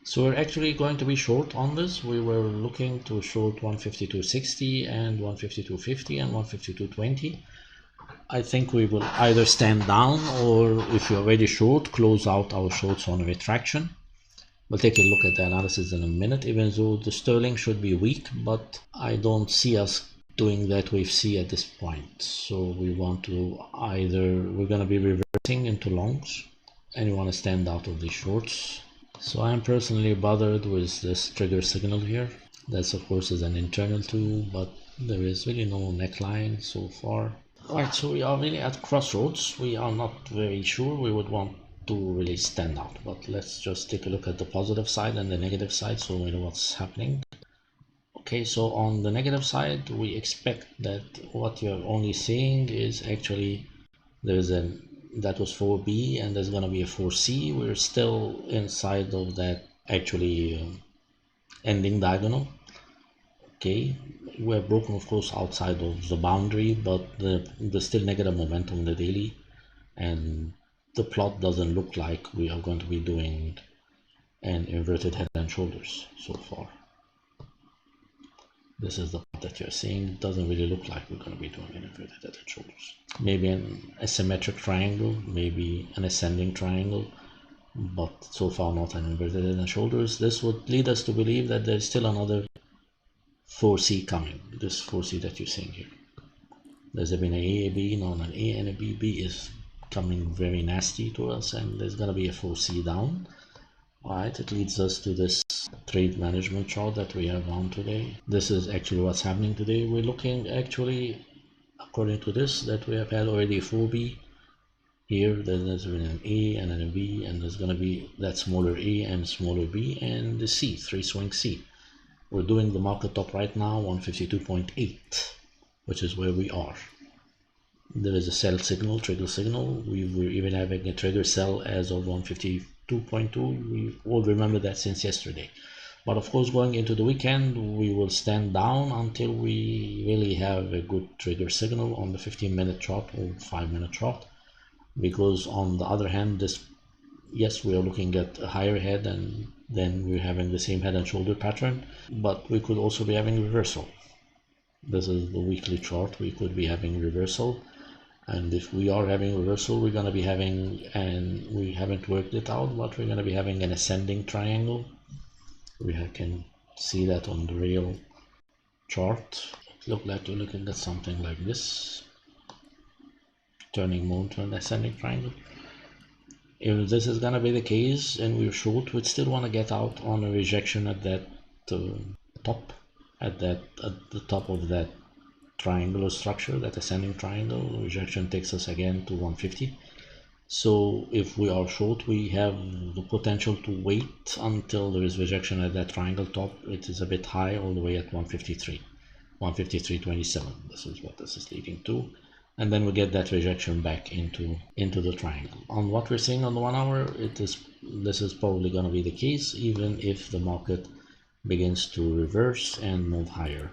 So we're actually going to be short on this. We were looking to short 152.60 and 152.50 and 152.20. I think we will either stand down, or if you're already short, close out our shorts on retraction. We'll take a look at the analysis in a minute, even though the sterling should be weak, but I don't see us doing that wave C at this point. So we want to either, we're going to be reversing into longs, and we want to stand out of these shorts. So I am personally bothered with this trigger signal here. That's of course is an internal tool, but there is really no neckline so far. Right, so we are really at crossroads. We are not very sure. We would want to really stand out, but let's just take a look at the positive side and the negative side so we know what's happening. Okay, so on the negative side, we expect that what you're only seeing is actually there's that was 4B and there's going to be a 4C. We're still inside of that actually ending diagonal. Okay, we're broken of course outside of the boundary, but there's still negative momentum in the daily, and the plot doesn't look like we are going to be doing an inverted head and shoulders so far. This is the part that you're seeing. It doesn't really look like we're going to be doing an inverted head and shoulders. Maybe an asymmetric triangle, maybe an ascending triangle, but so far not an inverted head and shoulders. This would lead us to believe that there's still another 4C coming. This 4C that you're seeing here. There's been a B, now an A and a B. B is coming very nasty to us, and there's going to be a 4C down. Alright, it leads us to this trade management chart that we have on today. This is actually what's happening today. We're looking actually, according to this, that we have had already a 4B. Here there's been an A and then a B, and there's going to be that smaller A and smaller B, and the C, 3 swing C. We're doing the market top right now, 152.8, which is where we are. There is a sell signal, trigger signal. We're even having a trigger sell as of 152.2. We all remember that since yesterday. But of course, going into the weekend, we will stand down until we really have a good trigger signal on the 15-minute chart or 5-minute chart. Because on the other hand, yes, we are looking at a higher head, and then we're having the same head and shoulder pattern, but we could also be having reversal. This is the weekly chart. We could be having reversal, and if we are having reversal, we're going to be having, and we haven't worked it out, but we're going to be having an ascending triangle. We can see that on the real chart. It looks like we're looking at something like this, turning more to an ascending triangle. If this is going to be the case and we're short, we'd still want to get out on a rejection at that top, at the top of that triangular structure, that ascending triangle. Rejection takes us again to 150. So if we are short, we have the potential to wait until there is rejection at that triangle top. It is a bit high, all the way at 153, 153.27. This is what this is leading to. And then we get that rejection back into the triangle. On what we're seeing on the 1 hour, this is probably going to be the case, even if the market begins to reverse and move higher,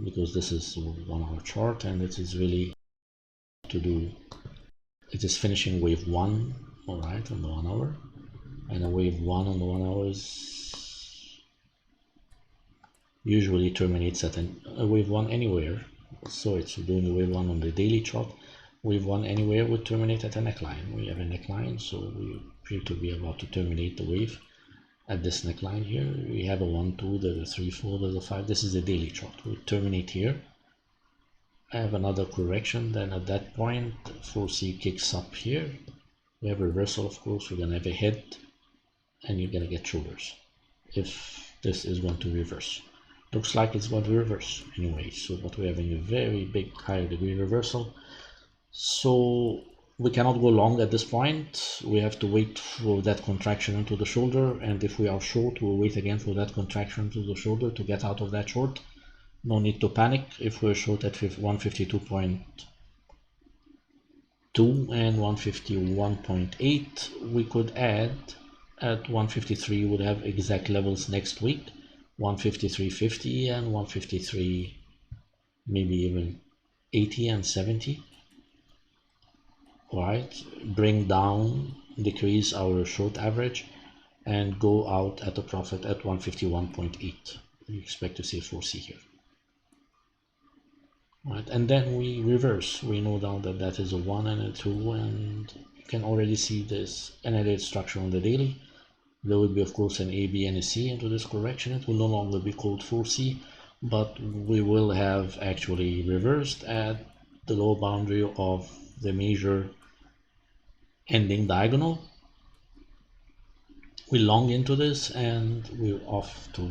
because this is a 1 hour chart, and it is really to do, it is finishing wave 1, all right, on the 1 hour, and a wave 1 on the 1 hour usually terminates at a wave 1 anywhere. So it's doing a wave 1 on the daily chart. Wave 1 anywhere would terminate at a neckline. We have a neckline, so we appear to be about to terminate the wave at this neckline here. We have a 1, 2, there's a 3, 4, there's a 5. This is a daily chart. We terminate here. I have another correction. Then at that point, 4C kicks up here. We have a reversal, of course. We're going to have a head, and you're going to get shoulders if this is going to reverse. Looks like it's going to reverse anyway, so but we're having a very big higher degree reversal, so we cannot go long at this point. We have to wait for that contraction into the shoulder, and if we are short, we'll wait again for that contraction to the shoulder to get out of that short. No need to panic. If we're short at 152.2 and 151.8, we could add at 153. Would have exact levels next week, 153.50 and 153, maybe even 80 and 70. All right, bring down, decrease our short average, and go out at a profit at 151.8. You expect to see a 4C here. Right, and then we reverse. We know now that that is a 1 and a 2, and you can already see this analytic structure on the daily. There will be, of course, an A, B, and a C into this correction. It will no longer be called 4C, but we will have actually reversed at the lower boundary of the major ending diagonal. We long into this, and we're off to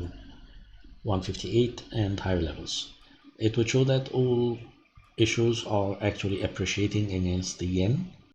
158 and higher levels. It would show that all issues are actually appreciating against the yen,